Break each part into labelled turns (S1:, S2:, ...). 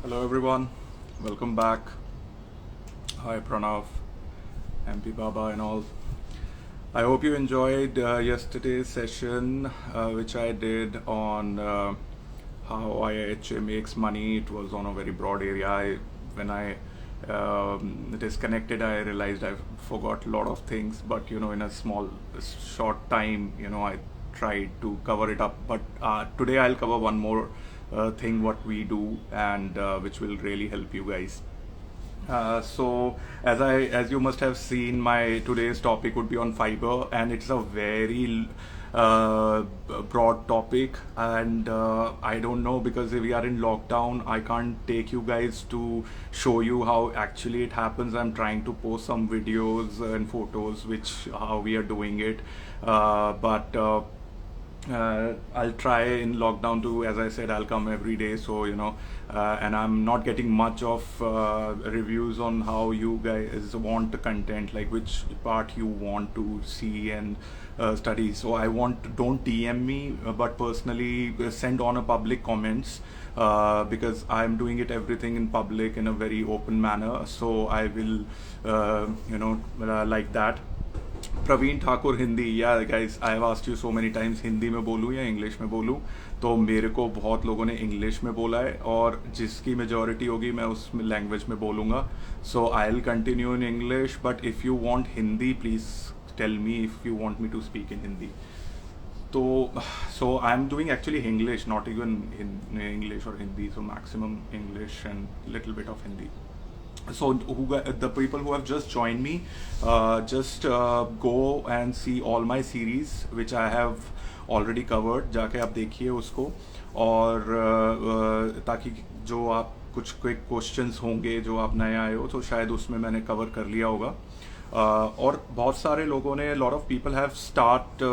S1: Hello everyone, welcome back. Hi Pranav, MP Baba and all. I hope you enjoyed yesterday's session which I did on how IIHA makes money. It was on a very broad area. When I disconnected, I realized I forgot a lot of things, but in a short time, I tried to cover it up. But today I'll cover one more thing what we do and which will really help you guys. So as you must have seen, my today's topic would be on fiber, and it's a very broad topic. And I don't know, because we are in lockdown, I can't take you guys to show you how actually it happens. I'm trying to post some videos and photos which how we are doing it, but I'll try in lockdown to, as I said, I'll come every day. So, and I'm not getting much of reviews on how you guys want the content, like which part you want to see and study. So I want, don't DM me, but personally send on a public comments. Because I'm doing it everything in public in a very open manner, so I will, like that. Praveen Thakur Hindi, या guys I have asked you so many times, Hindi में बोलूँ या English में बोलूँ? तो मेरे को बहुत लोगों ने इंग्लिश में बोला है, और जिसकी मेजॉरिटी होगी मैं उस लैंग्वेज में बोलूँगा. So I will continue in English, but if you want Hindi please tell me if you want me to speak in Hindi. तो so I'm doing actually English, not even in English or Hindi, so maximum English and little bit of Hindi. So the people who have just joined me, just go and see all my series which I have already covered. जाके आप देखिए उसको, और ताकि जो आप कुछ quick questions होंगे जो आप नए आए हो तो शायद उसमें मैंने कवर कर लिया होगा. और बहुत सारे लोगों ने, lot of people have start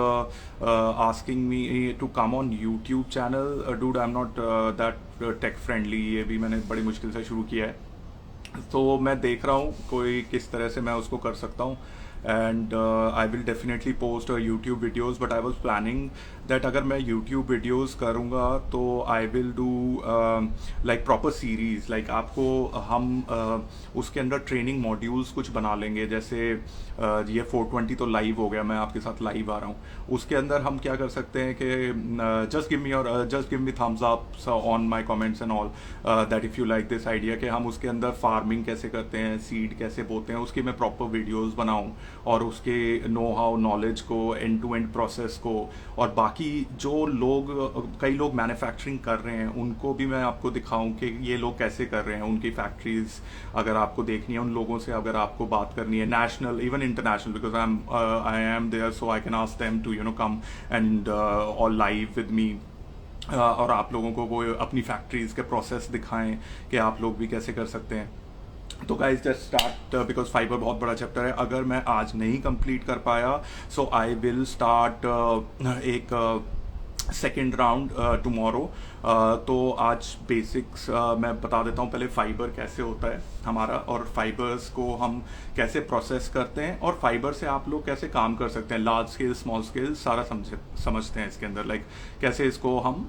S1: asking me to come on YouTube channel. Dude, I am not that tech friendly. ये भी मैंने बड़ी मुश्किल से शुरू किया है, तो मैं देख रहा हूँ कोई किस तरह से मैं उसको कर सकता हूँ. And I will definitely post YouTube videos, but I was planning that अगर मैं यूट्यूब वीडियोज़ करूँगा तो I will do like proper series. Like आपको हम उसके अंदर ट्रेनिंग मॉड्यूल्स कुछ बना लेंगे. जैसे ये 420 तो लाइव हो गया, मैं आपके साथ लाइव आ रहा हूँ. उसके अंदर हम क्या कर सकते हैं कि just give me thumbs up on my comments and all, that if you like this idea, कि हम उसके अंदर फार्मिंग कैसे करते हैं, सीड कैसे बोते हैं, उसकी मैं प्रॉपर वीडियोज़ बनाऊँ, और उसके नो हाउ नॉलेज को, एंड टू एंड प्रोसेस को, और बाकी जो लोग, कई लोग मैन्युफैक्चरिंग कर रहे हैं उनको भी मैं आपको दिखाऊं कि ये लोग कैसे कर रहे हैं. उनकी फैक्ट्रीज अगर आपको देखनी है, उन लोगों से अगर आपको बात करनी है, national even international, because I am there, so I can ask them to come and all live with me. और आप लोगों को वो अपनी फैक्ट्रीज के प्रोसेस दिखाएं कि आप लोग भी कैसे कर सकते हैं. तो guys just start, because fibre बहुत बड़ा चैप्टर है. अगर मैं आज नहीं कंप्लीट कर पाया, सो आई विल स्टार्ट एक सेकेंड राउंड टुमारो. तो आज बेसिक्स मैं बता देता हूँ. पहले फाइबर कैसे होता है हमारा, और फाइबर्स को हम कैसे प्रोसेस करते हैं, और फाइबर से आप लोग कैसे काम कर सकते हैं, लार्ज स्केल, स्मॉल स्केल, सारा समझते हैं इसके अंदर. लाइक कैसे इसको हम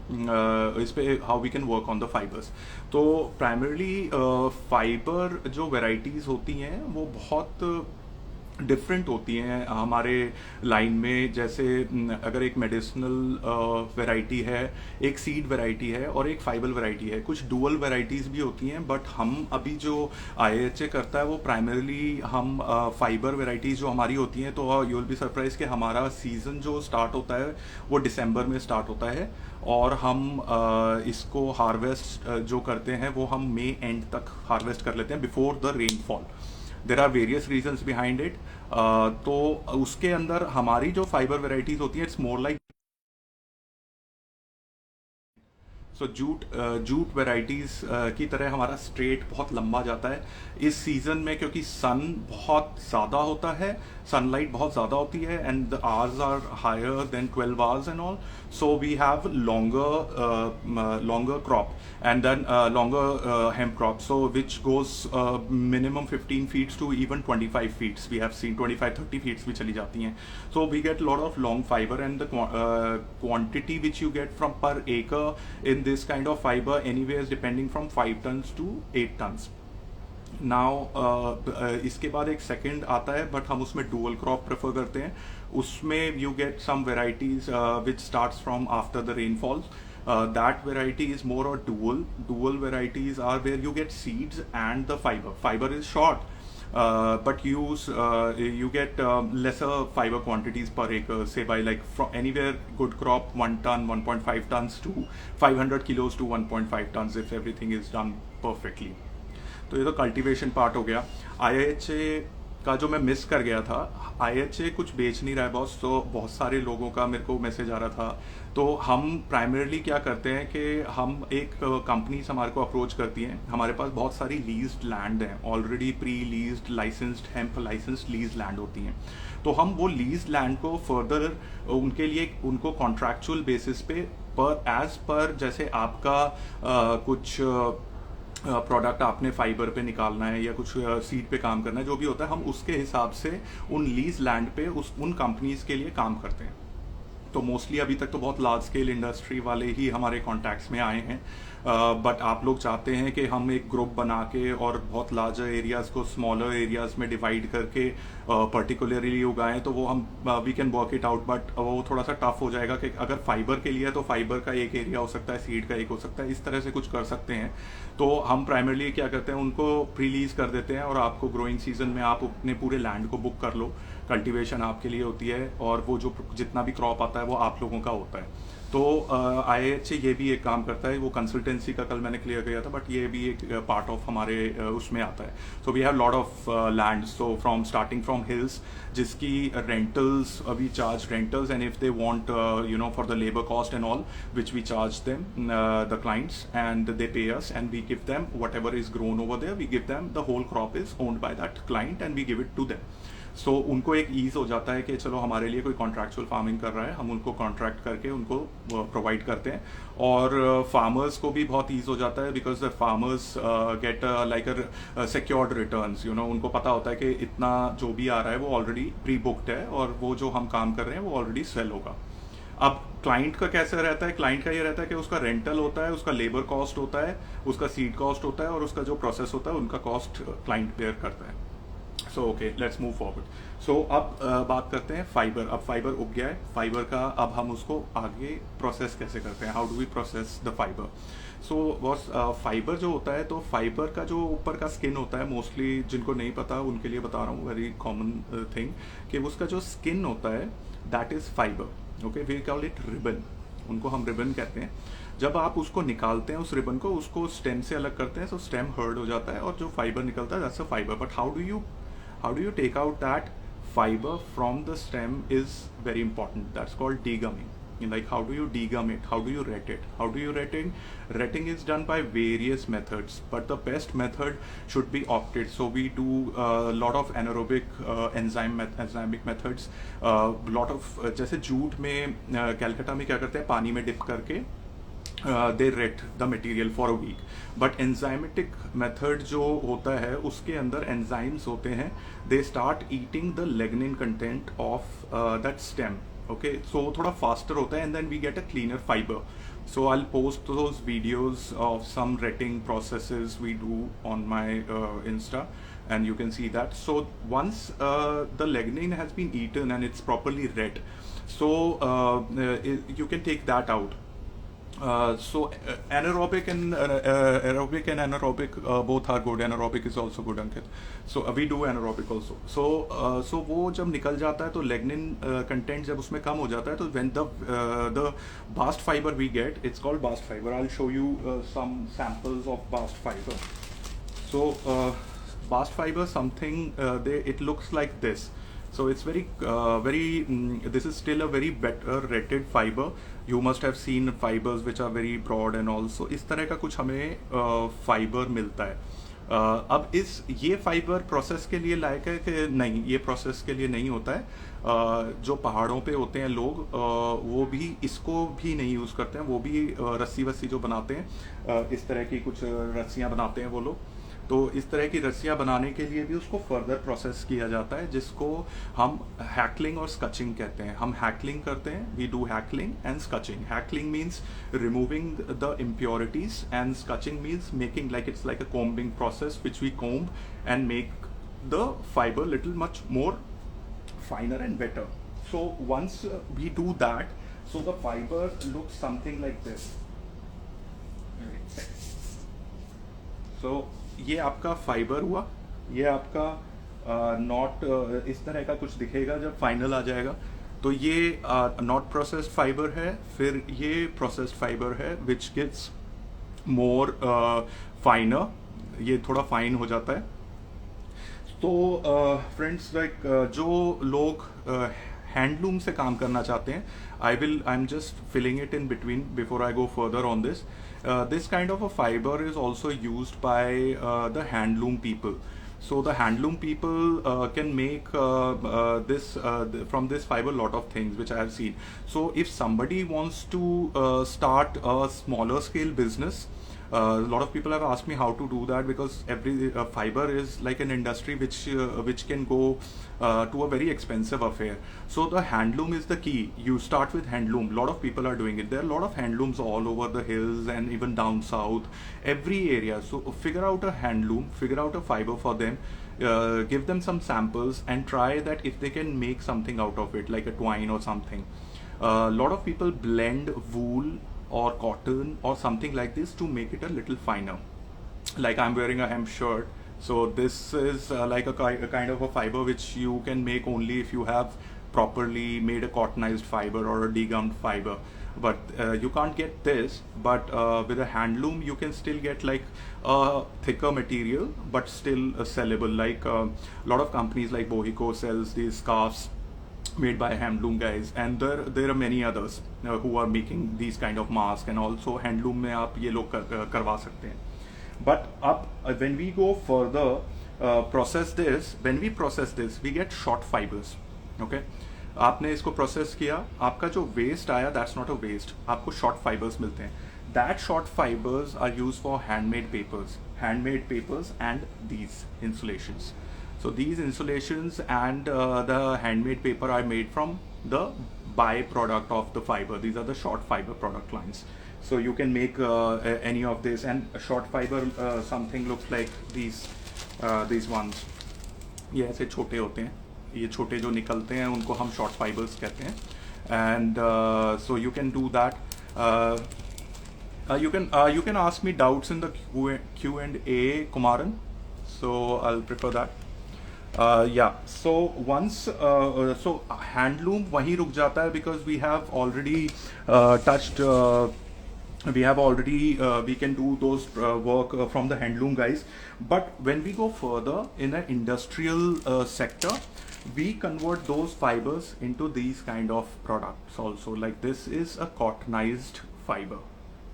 S1: इस पे how we can work on the fibers. तो प्राइमरली फाइबर जो वेराइटीज़ होती हैं वो बहुत डिफरेंट होती हैं हमारे लाइन में. जैसे अगर एक मेडिसिनल वैरायटी है, एक सीड वैरायटी है, और एक फाइबर वैरायटी है. कुछ डुअल वैरायटीज़ भी होती हैं, बट हम अभी जो IIHA करता है वो प्राइमरली हम फाइबर वैरायटीज़ जो हमारी होती हैं. तो यू विल बी सरप्राइज कि हमारा सीज़न जो स्टार्ट होता है वो दिसंबर में स्टार्ट होता है, और हम इसको हार्वेस्ट जो करते हैं वो हम मई एंड तक हार्वेस्ट कर लेते हैं, before the rainfall. There are various reasons behind it. तो उसके अंदर हमारी जो फाइबर वेराइटीज होती है, it's more like, so jute varieties की तरह हमारा स्ट्रेट बहुत लंबा जाता है. इस सीज़न में क्योंकि सन बहुत ज़्यादा होता है, सनलाइट बहुत ज़्यादा होती है, and the hours are higher than 12 hours and all, so we have longer crop, and then longer hemp crop, so which goes minimum 15 feet to even 25 feet. We have seen 25-30 feet भी चली जाती हैं. So we get lot of long fiber, and the quantity which you get from per acre in in this kind of fiber anywhere depending from 5 tons to 8 tons. Now इसके बाद एक second आता है, but हम उसमें dual crop prefer करते हैं. उसमें you get some varieties which starts from after the rainfalls. That variety is more or dual varieties are where you get seeds and the fiber is short, but you get lesser fiber quantities per acre, say by like from anywhere good crop 1 ton 1.5 tons to 500 kilos to 1.5 tons if everything is done perfectly. तो ये तो cultivation part हो गया. IIHA का जो मैं miss कर गया था, IIHA कुछ बेच नहीं रहा है बॉस, तो बहुत सारे लोगों का मेरे को मैसेज आ रहा था. तो हम प्राइमरली क्या करते हैं कि हम एक कंपनीज हमारे को अप्रोच करती हैं. हमारे पास बहुत सारी लीज्ड लैंड हैं, already pre leased licensed hemp licensed lease land होती हैं. तो हम वो लीज लैंड को फर्दर उनके लिए उनको कॉन्ट्रैक्चुअल बेसिस पे पर जैसे आपका कुछ प्रोडक्ट आपने फाइबर पे निकालना है या कुछ सीड पे काम करना है, जो भी होता है, हम उसके हिसाब से उन लीज लैंड पे उन कंपनीज के लिए काम करते हैं. तो मोस्टली अभी तक तो बहुत लार्ज स्केल इंडस्ट्री वाले ही हमारे कॉन्टैक्ट्स में आए हैं, बट आप लोग चाहते हैं कि हम एक ग्रुप बना के और बहुत लार्जर एरियाज़ को स्मॉलर एरियाज़ में डिवाइड करके पर्टिकुलरली उगाएं, तो वो हम we can work it out. But वो थोड़ा सा टफ हो जाएगा कि अगर फाइबर के लिए है तो फाइबर का एक एरिया हो सकता है, सीड का एक हो सकता है, इस तरह से कुछ कर सकते हैं. तो हम प्राइमरली क्या करते हैं, उनको प्रीलीज कर देते हैं और आपको ग्रोइंग सीजन में आप अपने पूरे लैंड को बुक कर लो. कल्टीवेशन आपके लिए होती है और वो जो जितना भी क्रॉप आता है वो आप लोगों का होता है. तो IIHA ये भी एक काम करता है, वो कंसल्टेंसी का कल मैंने क्लियर किया था, बट ये भी एक पार्ट ऑफ हमारे उसमें आता है. So we have lot of land, so from starting from hills जिसकी rentals we charge rentals, and if they want for the labour cost and all which we charge them the clients and they pay us and we give them whatever is grown over there, we give them the whole crop is owned by that client and we give it to them. So उनको एक ease हो जाता है कि चलो हमारे लिए कोई कॉन्ट्रैक्चुअल फार्मिंग कर रहा है, हम उनको कॉन्ट्रैक्ट करके उनको प्रोवाइड करते हैं. और फार्मर्स को भी बहुत ईज हो जाता है because the farmers get like a secured returns. उनको पता होता है कि इतना जो भी आ रहा है वो ऑलरेडी प्री बुक्ड है और वो जो हम काम कर रहे हैं वो ऑलरेडी सेल होगा. अब क्लाइंट का कैसे रहता है, क्लाइंट का ये रहता है कि उसका रेंटल होता है, उसका लेबर कॉस्ट होता है, उसका सीड कॉस्ट होता है और उसका जो प्रोसेस होता है उनका कॉस्ट क्लाइंट बेयर करता है. So okay, let's move forward. So अब बात करते हैं फाइबर. अब फाइबर उग गया है, फाइबर का अब हम उसको आगे प्रोसेस कैसे करते हैं, how do we process the fiber. So bast fiber जो होता है, तो फाइबर का जो ऊपर का स्किन होता है, मोस्टली जिनको नहीं पता उनके लिए बता रहा हूँ, वेरी कॉमन थिंग, कि उसका जो स्किन होता है that is fiber. Okay, we call it ribbon, उनको हम रिबन कहते हैं. जब आप उसको निकालते हैं उस रिबन को, उसको स्टेम से अलग करते हैं, तो स्टेम हर्ड हो जाता है और जो फाइबर निकलता है that's a fiber. But how do you take out that fiber from the stem is very important. That's called degumming. Like, how do you degum it, how do you ret it, retting is done by various methods, but the best method should be opted. So we do a lot of anaerobic enzymic methods, lot of जैसे jute में कलकत्ता में क्या करते हैं, पानी में dip करके they ret the material for a week. But enzymatic method जो होता है उसके अंदर enzymes होते हैं, they start eating the lignin content of that stem. Okay, so थोड़ा faster होता है and then we get a cleaner fiber. So I'll post those videos of some retting processes we do on my Insta, and you can see that. So once the lignin has been eaten and it's properly ret, so you can take that out. So anaerobic and aerobic and anaerobic both are good. Anaerobic is also good, Ankit. So we do anaerobic also. So वो जब निकल जाता है तो lignin content जब उसमें कम हो जाता है, तो when the bast fiber we get, it's called bast fiber. I'll show you some samples of bast fiber. So bast fiber, something it looks like this. So it's this is still a very better retted fiber. You must have seen fibers which are very broad and also इस तरह का कुछ हमें fibre मिलता है. अब ये fibre process के लिए लायक है कि नहीं, ये प्रोसेस के लिए नहीं होता है. जो पहाड़ों पे होते हैं लोग, वो भी इसको भी नहीं यूज़ करते हैं, वो भी रस्सी वस्सी जो बनाते हैं, इस तरह की कुछ रस्सियाँ बनाते हैं वो लोग. तो इस तरह की रस्सियाँ बनाने के लिए भी उसको फर्दर प्रोसेस किया जाता है, जिसको हम हैकलिंग और स्कचिंग कहते हैं. हम हैकलिंग करते हैं, we do hackling and scutching. Hackling means removing the impurities and scotching means making, like it's like a combing process which we comb and make the fiber little much more finer and better. So once we do that, so the fiber looks something like this. So ये आपका fibre हुआ, ये आपका not इस तरह का कुछ दिखेगा जब फाइनल आ जाएगा. तो ये नॉट प्रोसेस्ड फाइबर है, फिर ये प्रोसेस्ड फाइबर है विच गेट्स मोर फाइनर, ये थोड़ा फाइन हो जाता है. तो फ्रेंड्स लाइक जो लोग हैंडलूम से काम करना चाहते हैं, I am just filling it in between before I go further on this. This kind of a fiber is also used by the handloom people. So the handloom people can make from this fiber lot of things which I have seen. So if somebody wants to start a smaller scale business, a lot of people have asked me how to do that, because every fiber is like an industry which can go to a very expensive affair. So the handloom is the key. You start with handloom. A lot of people are doing it. There are a lot of handlooms all over the hills and even down south, every area. So figure out a handloom, figure out a fiber for them, give them some samples and try that if they can make something out of it, like a twine or something. A lot of people blend wool or cotton or something like this to make it a little finer. Like I'm wearing a hemp shirt, so this is like a kind of a fiber which you can make only if you have properly made a cottonized fiber or a degummed fiber. But you can't get this, but with a handloom you can still get like a thicker material but still sellable. Like a lot of companies like Bohico sells these scarves made by handloom guys, and there are many others who are making these kind of masks, and also handloom में आप ये लोग करवा सकते हैं. But up when we go further, when we process this we get short fibers. Okay, आपने इसको process किया, आपका जो वेस्ट आया दैट्स नॉट अ वेस्ट, आपको शॉर्ट फाइबर्स मिलते हैं. That short fibres are use for handmade papers and these insulations. So these insulations and the handmade paper are made from the byproduct of the fiber. These are the short fiber product lines. So you can make any of this, and a short fiber something looks like these ones. ये ऐसे छोटे होते हैं, ये छोटे जो निकलते हैं उनको हम short fibers कहते हैं. And so you can do that. You can ask me doubts in the Q&A, Kumaran. So I'll prefer that. Yeah, so once so handloom वहीं रुक जाता है, because we have already touched we can do those work from the handloom guys. But when we go further in an industrial sector, we convert those fibers into these kind of products also. Like this is a cottonized fiber,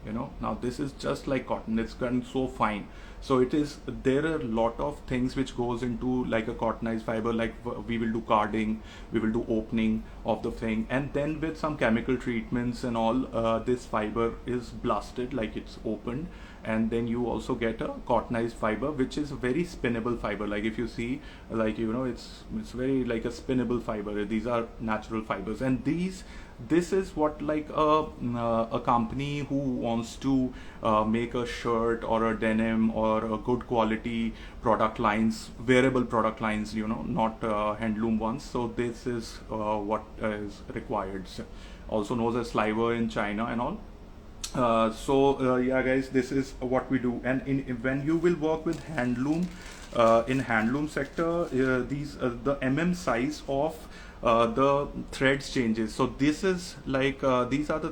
S1: you know. Now this is just like cotton, it's gotten so fine. So it is, there are a lot of things which goes into like a cottonized fiber. Like we will do carding, we will do opening of the thing, and then with some chemical treatments and all, this fiber is blasted, like it's opened, and then you also get a cottonized fiber which is a very spinnable fiber. Like if you see, like, you know, it's very like a spinnable fiber. These are natural fibers, and this is what like a company who wants to make a shirt or a denim or a good quality product lines, wearable product lines, you know, not handloom ones. So this is what is required, also known as sliver in China and all. Yeah guys, this is what we do. And when you will work with handloom, in handloom sector, these the size of the threads changes. So this is like these are the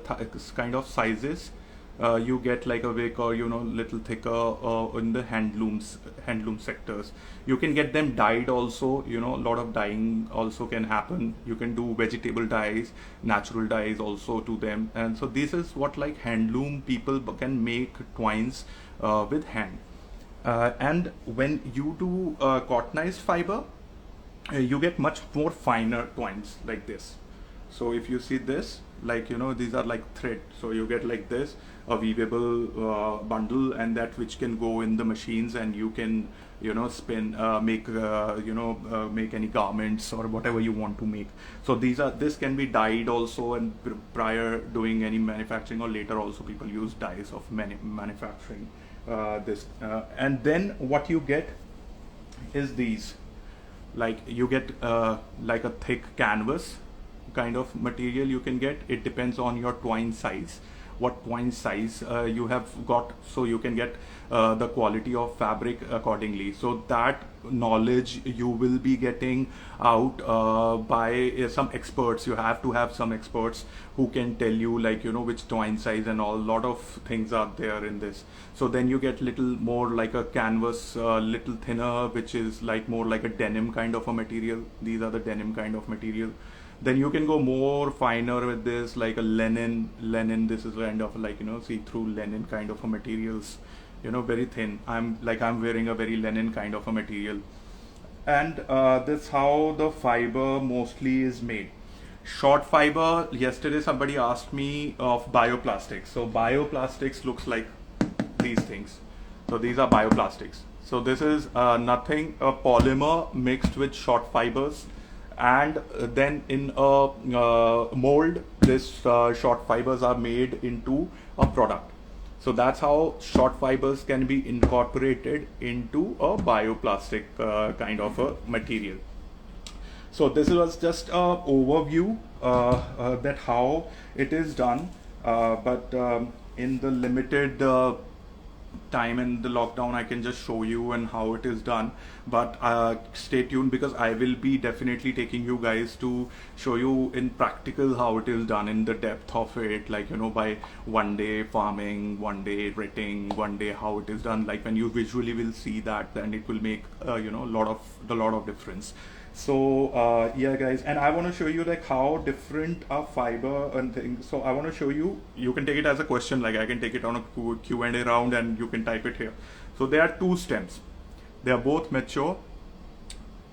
S1: kind of sizes you get, like a wick or, you know, little thicker in the handloom sectors. You can get them dyed also, you know, a lot of dyeing also can happen. You can do vegetable dyes, natural dyes also to them. And so this is what like handloom people can make twines with hand. And when you do cottonized fiber, you get much more finer twines like this. So if you see this, like these are like thread. So you get like this a weavable bundle, and that which can go in the machines, and you can spin make any garments or whatever you want to make. So this can be dyed also, and prior doing any manufacturing or later also people use dyes of manufacturing this. And then what you get is these, like you get like a thick canvas kind of material you can get. It depends on your twine size, what twine size you have got, so you can get the quality of fabric accordingly. So that knowledge you will be getting out by some experts. You have to have some experts who can tell you, like which twine size and all. Lot of things are there in this. So then you get little more like a canvas, little thinner, which is like more like a denim kind of a material. These are the denim kind of material. Then you can go more finer with this, like a linen. This is kind of like see-through linen kind of a materials, very thin. I'm wearing a very linen kind of a material. And this how the fiber mostly is made. Short fiber. Yesterday somebody asked me of bioplastics. So bioplastics looks like these things. So these are bioplastics. So this is nothing, a polymer mixed with short fibers, and then in a mold, this short fibers are made into a product. So that's how short fibers can be incorporated into a bioplastic kind of a material. So this was just a overview that how it is done, but in the limited time in the lockdown, I can just show you and how it is done. But stay tuned, because I will be definitely taking you guys to show you in practical how it is done, in the depth of it, like by one day farming, one day writing, one day how it is done. Like when you visually will see that, then it will make a lot of difference. So yeah guys, and I want to show you like how different a fiber and things. So I want to show you, you can take it as a question, like I can take it on a Q&A round and you can type it here. So there are two stems, they are both mature,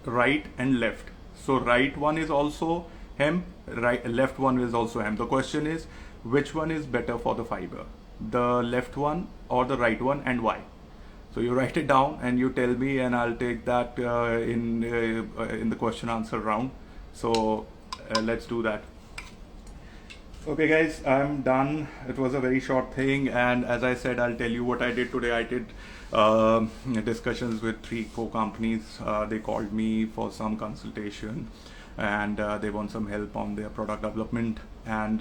S1: right and left. So right one is also hemp, left one is also hemp. The question is, which one is better for the fiber, the left one or the right one, and why? So you write it down and you tell me, and I'll take that in the question answer round. So let's do that. Okay guys, I'm done. It was a very short thing, and as I said, I'll tell you what I did today. I did discussions with 3 companies. They called me for some consultation, and they want some help on their product development. And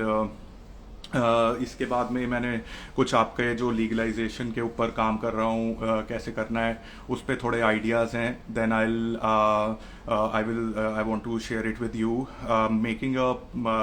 S1: इसके बाद में मैंने कुछ आपके जो legalisation के ऊपर काम कर रहा हूँ, कैसे करना है उस पर थोड़े आइडियाज़ हैं. Then I want to share it with you. Making a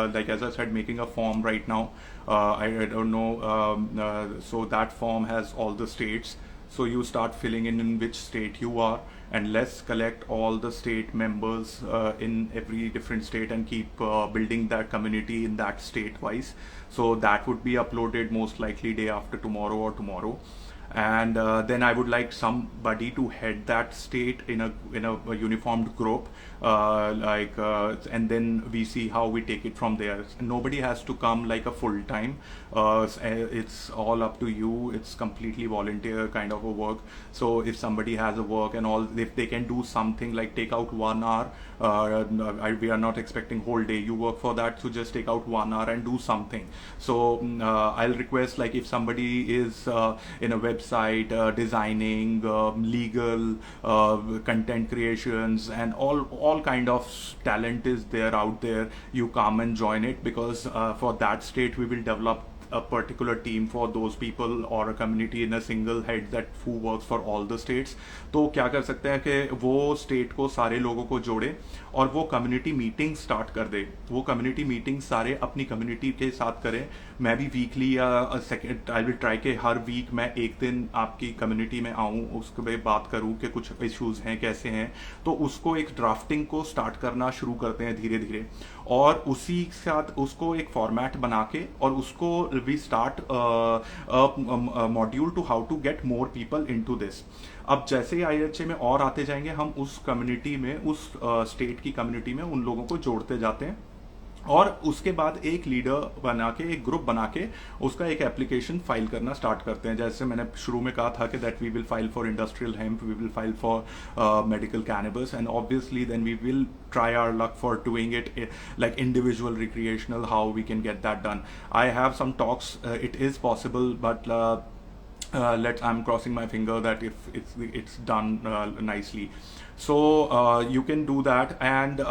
S1: like as I said, making a form right now. I don't know. So that form has all the states. So you start filling in which state you are, and let's collect all the state members in every different state and keep building that community in that state wise. So that would be uploaded most likely day after tomorrow or tomorrow. And then I would like somebody to head that state in a uniformed group, and then we see how we take it from there. Nobody has to come like a full time. It's all up to you. It's completely volunteer kind of a work. So if somebody has a work and all, if they can do something like take out 1 hour, we are not expecting whole day you work for that, so just take out 1 hour and do something. So I'll request, like if somebody is in a website designing, legal, content creations, and all kind of talent is there out there, you come and join it, because for that state we will develop a particular team for those people, or a community in a single head that who works for all the states. तो क्या कर सकते हैं कि वो state को सारे लोगों को जोड़े और वो कम्युनिटी मीटिंग स्टार्ट कर दे. वो कम्युनिटी मीटिंग सारे अपनी कम्युनिटी के साथ करें. मैं भी वीकली या सेकेंड आई विल ट्राई के हर वीक मैं एक दिन आपकी कम्युनिटी में आऊँ, उसके पे बात करूँ कि कुछ इश्यूज़ हैं कैसे हैं. तो उसको एक ड्राफ्टिंग को स्टार्ट करना शुरू करते हैं धीरे धीरे, और उसी के साथ उसको एक फॉर्मेट बना के, और उसको we start module to how to get more people into this. अब जैसे ही IHA में और आते जाएंगे, हम उस कम्युनिटी में, उस स्टेट की कम्युनिटी में उन लोगों को जोड़ते जाते हैं, और उसके बाद एक लीडर बना के, एक ग्रुप बना के उसका एक एप्लीकेशन फाइल करना स्टार्ट करते हैं। जैसे मैंने शुरू में कहा था कि that we will file for industrial hemp, we will file for medical cannabis, and obviously then we will try our luck for doing it like individual recreational, how we can get that done. I have some talks, it is possible, but I'm crossing my finger that if it's done nicely. So you can do that, and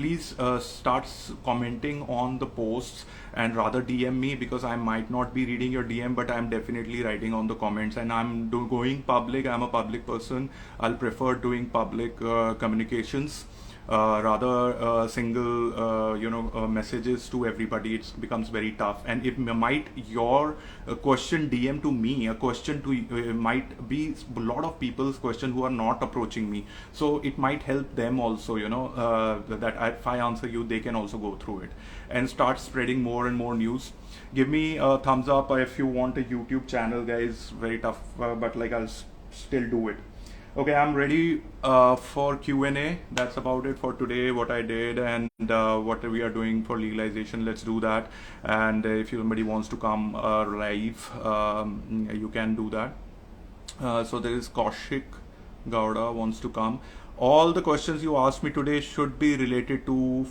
S1: please start commenting on the posts, and rather DM me, because I might not be reading your DM, but I'm definitely writing on the comments, and I'm going public. I'm a public person. I'll prefer doing public communications, rather single messages to everybody. It becomes very tough, and if might your question DM to me, a question to might be a lot of people's question who are not approaching me, so it might help them also, that if I answer you, they can also go through it and start spreading more and more news. Give me a thumbs up if you want a YouTube channel, guys. Very tough, but like I'll still do it. Okay, I'm ready for Q&A. That's about it for today, what I did and what we are doing for legalization. Let's do that. And if somebody wants to come live, you can do that. So there is Kaushik Gowda wants to come. All the questions you asked me today should be related to